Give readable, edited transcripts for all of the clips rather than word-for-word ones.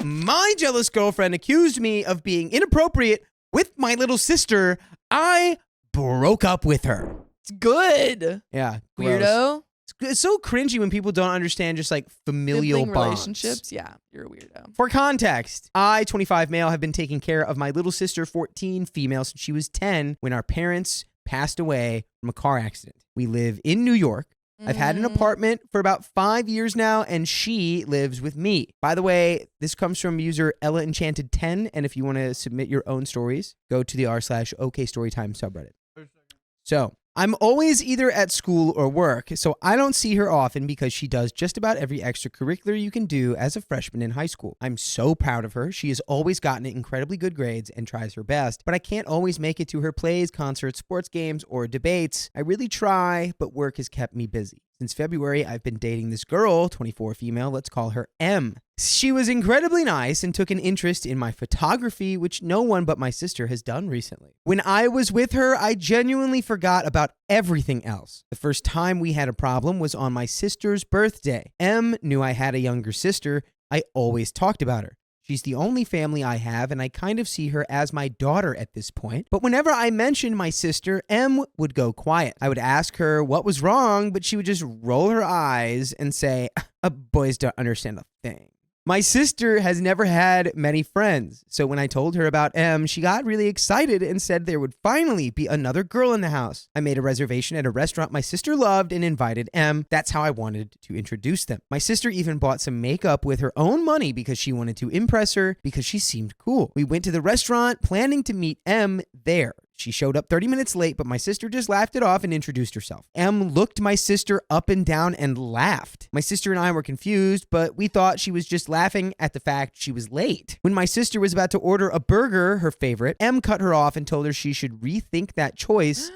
my jealous girlfriend accused me of being inappropriate with my little sister. I broke up with her. It's good. Yeah. Weirdo. It's so cringy when people don't understand just like familial Sibling bonds. relationships. Yeah, you're a weirdo. For context, I, 25 male, have been taking care of my little sister, 14 female, since she was 10 when our parents passed away from a car accident. We live in New York. I've had an apartment for about 5 years now, and she lives with me. By the way, this comes from user EllaEnchanted10, and if you want to submit your own stories, go to the r/OKStorytime subreddit. So, I'm always either at school or work, so I don't see her often because she does just about every extracurricular you can do as a freshman in high school. I'm so proud of her. She has always gotten incredibly good grades and tries her best, but I can't always make it to her plays, concerts, sports games, or debates. I really try, but work has kept me busy. Since February, I've been dating this girl, 24 female, let's call her M. She was incredibly nice and took an interest in my photography, which no one but my sister has done recently. When I was with her, I genuinely forgot about everything else. The first time we had a problem was on my sister's birthday. M knew I had a younger sister. I always talked about her. She's the only family I have, and I kind of see her as my daughter at this point. But whenever I mentioned my sister, M would go quiet. I would ask her what was wrong, but she would just roll her eyes and say, boys don't understand a thing. My sister has never had many friends, so when I told her about M, she got really excited and said there would finally be another girl in the house. I made a reservation at a restaurant my sister loved and invited M. That's how I wanted to introduce them. My sister even bought some makeup with her own money because she wanted to impress her because she seemed cool. We went to the restaurant planning to meet M there. She showed up 30 minutes late, but my sister just laughed it off and introduced herself. M looked my sister up and down and laughed. My sister and I were confused, but we thought she was just laughing at the fact she was late. When my sister was about to order a burger, her favorite, M cut her off and told her she should rethink that choice,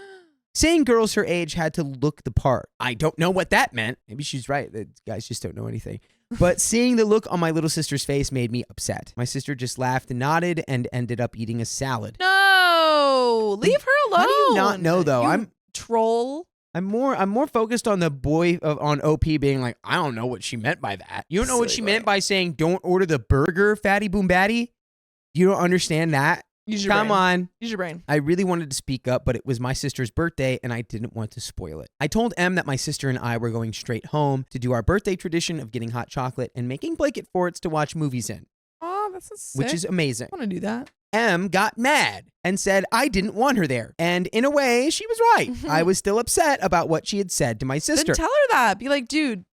saying girls her age had to look the part. I don't know what that meant. Maybe she's right. The guys just don't know anything. But seeing the look on my little sister's face made me upset. My sister just laughed and nodded and ended up eating a salad. No, leave her alone. How do you not know though? You troll. I'm more focused on the boy on OP being like, I don't know what she meant by that. You don't know what she meant by saying don't order the burger, fatty boom batty? You don't understand that? Use your Come brain. on. Use your brain. I really wanted to speak up, but it was my sister's birthday and I didn't want to spoil it. I told M that my sister and I were going straight home to do our birthday tradition of getting hot chocolate and making blanket forts to watch movies in. Oh, that's a sick. Which is amazing. I want to do that. M got mad and said I didn't want her there. And in a way, she was right. I was still upset about what she had said to my sister. Then tell her that. Be like, dude,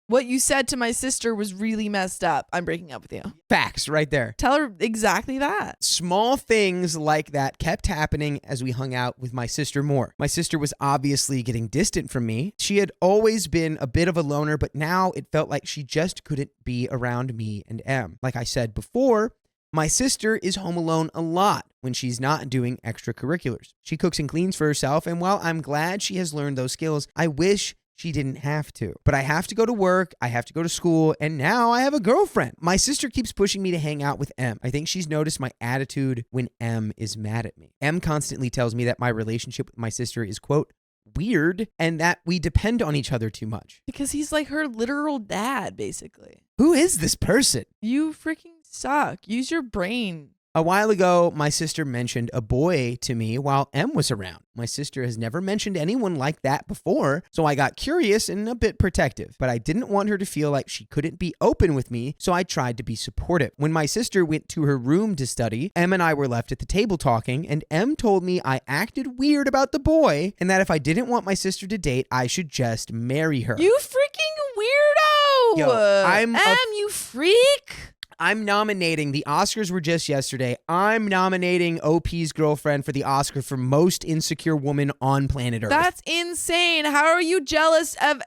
what you said to my sister was really messed up. I'm breaking up with you. Facts right there. Tell her exactly that. Small things like that kept happening as we hung out with my sister more. My sister was obviously getting distant from me. She had always been a bit of a loner, but now it felt like she just couldn't be around me and M. Like I said before, my sister is home alone a lot when she's not doing extracurriculars. She cooks and cleans for herself, and while I'm glad she has learned those skills, I wish she didn't have to. But I have to go to work, I have to go to school, and now I have a girlfriend. My sister keeps pushing me to hang out with M. I think she's noticed my attitude when M is mad at me. M constantly tells me that my relationship with my sister is, quote, weird, and that we depend on each other too much. Because he's like her literal dad, basically. Who is this person? You freaking suck. Use your brain. A while ago, my sister mentioned a boy to me while M was around. My sister has never mentioned anyone like that before, so I got curious and a bit protective. But I didn't want her to feel like she couldn't be open with me, so I tried to be supportive. When my sister went to her room to study, M and I were left at the table talking, and M told me I acted weird about the boy, and that if I didn't want my sister to date, I should just marry her. You freaking weirdo! Yo, you freak! I'm nominating, the Oscars were just yesterday, I'm nominating OP's girlfriend for the Oscar for most insecure woman on planet Earth. That's insane. How are you jealous of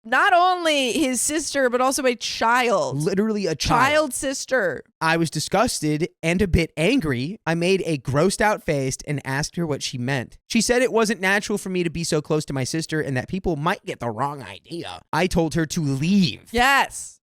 not only his sister, but also a child? Literally a child sister. I was disgusted and a bit angry. I made a grossed out face and asked her what she meant. She said it wasn't natural for me to be so close to my sister and that people might get the wrong idea. I told her to leave. Yes.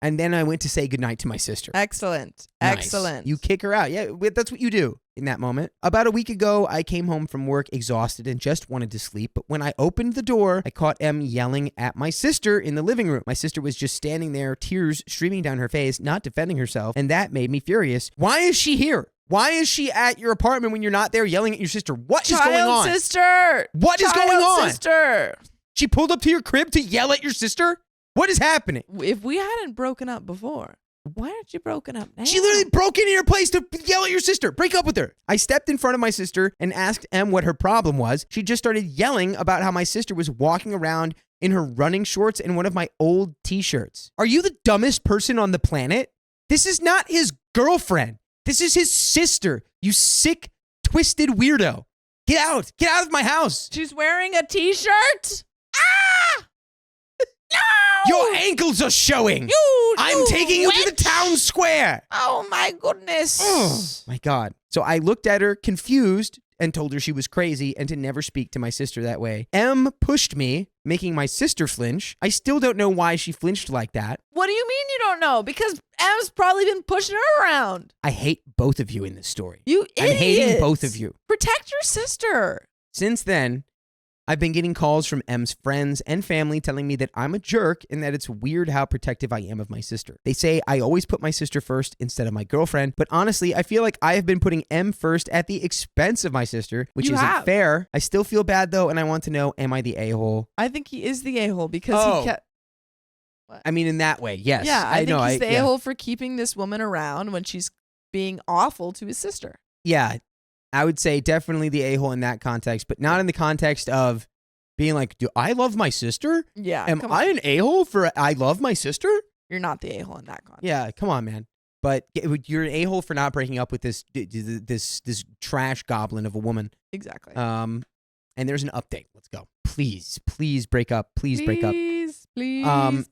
And then I went to say goodnight to my sister. Excellent. Nice. Excellent. You kick her out. Yeah, that's what you do in that moment. About a week ago, I came home from work exhausted and just wanted to sleep. But when I opened the door, I caught Em yelling at my sister in the living room. My sister was just standing there, tears streaming down her face, not defending herself. And that made me furious. Why is she here? Why is she at your apartment when you're not there yelling at your sister? What is going on? Sister. What is going on? Sister. She pulled up to your crib to yell at your sister? What is happening? If we hadn't broken up before, why aren't you broken up now? She literally broke into your place to yell at your sister. Break up with her. I stepped in front of my sister and asked Em what her problem was. She just started yelling about how my sister was walking around in her running shorts and one of my old t-shirts. Are you the dumbest person on the planet? This is not his girlfriend. This is his sister. You sick, twisted weirdo. Get out. Get out of my house. She's wearing a t-shirt? Ah! No! Your ankles are showing. I'm taking you to the town square. Oh, my goodness. Oh, my God. So I looked at her confused and told her she was crazy and to never speak to my sister that way. Em pushed me, making my sister flinch. I still don't know why she flinched like that. What do you mean you don't know? Because Em's probably been pushing her around. I hate both of you in this story. You idiots. I'm hating both of you. Protect your sister. Since then, I've been getting calls from Em's friends and family telling me that I'm a jerk and that it's weird how protective I am of my sister. They say I always put my sister first instead of my girlfriend, but honestly, I feel like I have been putting Em first at the expense of my sister, which isn't fair. I still feel bad though, and I want to know, am I the a-hole? I think he is the a-hole because he kept... What? I mean, in that way, yes. Yeah, I think he's the a-hole for keeping this woman around when she's being awful to his sister. Yeah, I would say definitely the a-hole in that context, but not in the context of being like, do I love my sister? Yeah. Am I an a-hole for I love my sister? You're not the a-hole in that context. Yeah, come on, man. But you're an a-hole for not breaking up with this trash goblin of a woman. Exactly. And there's an update. Let's go. Please break up. Please break up.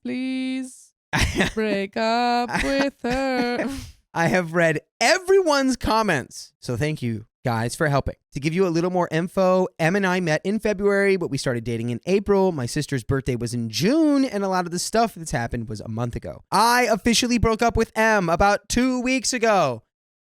Please break up with her. I have read everyone's comments, so thank you guys for helping. To give you a little more info, Em and I met in February, but we started dating in April. My sister's birthday was in June, and a lot of the stuff that's happened was a month ago. I officially broke up with Em about 2 weeks ago.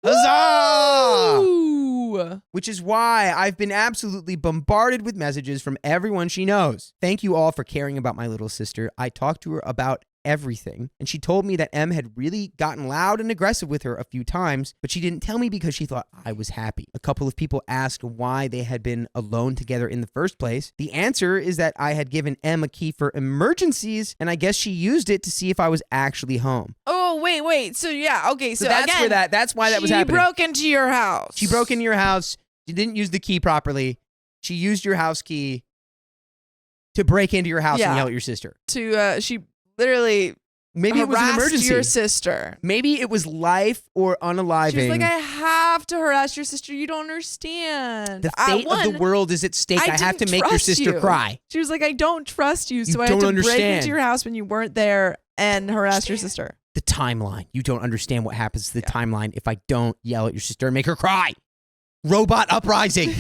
Huzzah! Ooh. Which is why I've been absolutely bombarded with messages from everyone she knows. Thank you all for caring about my little sister. I talked to her about everything, and she told me that Em had really gotten loud and aggressive with her a few times, but she didn't tell me because she thought I was happy. A couple of people asked why they had been alone together in the first place. The answer is that I had given Em a key for emergencies, and I guess she used it to see if I was actually home. Oh, wait. So yeah, okay. So that's again, that's why that was happening. She broke into your house. She broke into your house. She didn't use the key properly. She used your house key to break into your house and yell at your sister. She literally maybe it was an emergency. Your sister. Maybe it was life or unaliving. She was like, I have to harass your sister. You don't understand. The fate of the world is at stake. I have to make your sister cry. She was like, I don't trust you, so I have to break into your house when you weren't there and harass your sister. The timeline. You don't understand what happens to the timeline if I don't yell at your sister and make her cry. Robot uprising.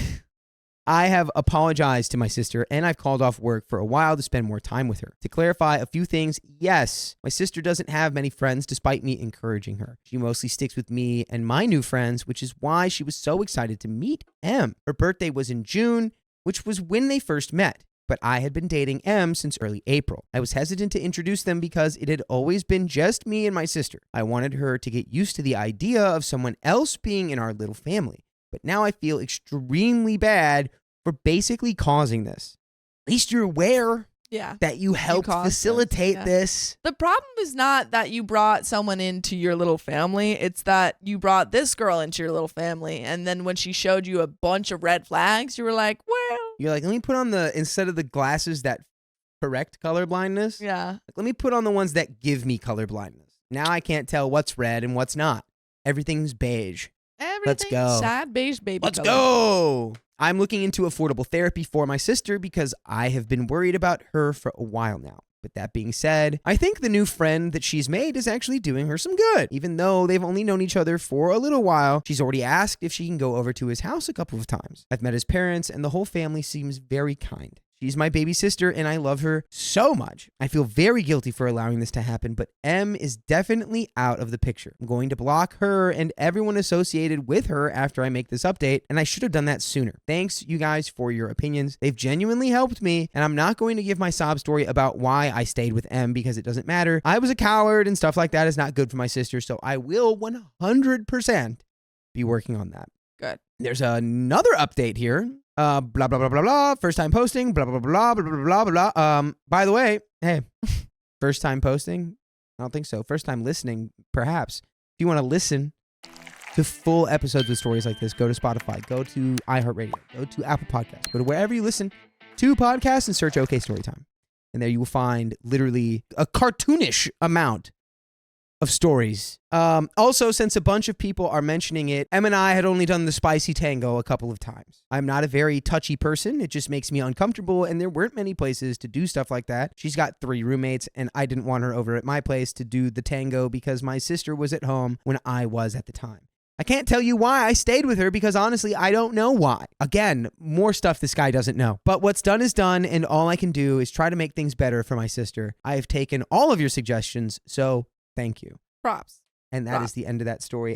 I have apologized to my sister, and I've called off work for a while to spend more time with her. To clarify a few things, yes, my sister doesn't have many friends despite me encouraging her. She mostly sticks with me and my new friends, which is why she was so excited to meet Em. Her birthday was in June, which was when they first met, but I had been dating Em since early April. I was hesitant to introduce them because it had always been just me and my sister. I wanted her to get used to the idea of someone else being in our little family. But now I feel extremely bad for basically causing this. At least you're aware that you helped facilitate this. The problem is not that you brought someone into your little family. It's that you brought this girl into your little family. And then when she showed you a bunch of red flags, you were like, well. You're like, let me put on instead of the glasses that correct color blindness. Yeah. Let me put on the ones that give me color blindness. Now I can't tell what's red and what's not. Everything's beige. Let's go. Sad beige baby. Let's go. I'm looking into affordable therapy for my sister because I have been worried about her for a while now. But that being said, I think the new friend that she's made is actually doing her some good. Even though they've only known each other for a little while, she's already asked if she can go over to his house a couple of times. I've met his parents and the whole family seems very kind. She's my baby sister, and I love her so much. I feel very guilty for allowing this to happen, but M is definitely out of the picture. I'm going to block her and everyone associated with her after I make this update, and I should have done that sooner. Thanks, you guys, for your opinions. They've genuinely helped me, and I'm not going to give my sob story about why I stayed with M because it doesn't matter. I was a coward, and stuff like that is not good for my sister, so I will 100% be working on that. Good. There's another update here. Blah, blah, blah, blah, blah. First time posting, blah, blah, blah, blah, blah, blah, blah. By the way, hey, first time posting? I don't think so. First time listening, perhaps. If you want to listen to full episodes with stories like this, go to Spotify, go to iHeartRadio, go to Apple Podcasts, go to wherever you listen to podcasts and search OK Storytime. And there you will find literally a cartoonish amount of stories. Also, since a bunch of people are mentioning it, Em and I had only done the spicy tango a couple of times. I'm not a very touchy person. It just makes me uncomfortable, and there weren't many places to do stuff like that. She's got 3 roommates, and I didn't want her over at my place to do the tango because my sister was at home when I was at the time. I can't tell you why I stayed with her because honestly, I don't know why. Again, more stuff this guy doesn't know. But what's done is done, and all I can do is try to make things better for my sister. I have taken all of your suggestions, so thank you. Props. And that is the end of that story.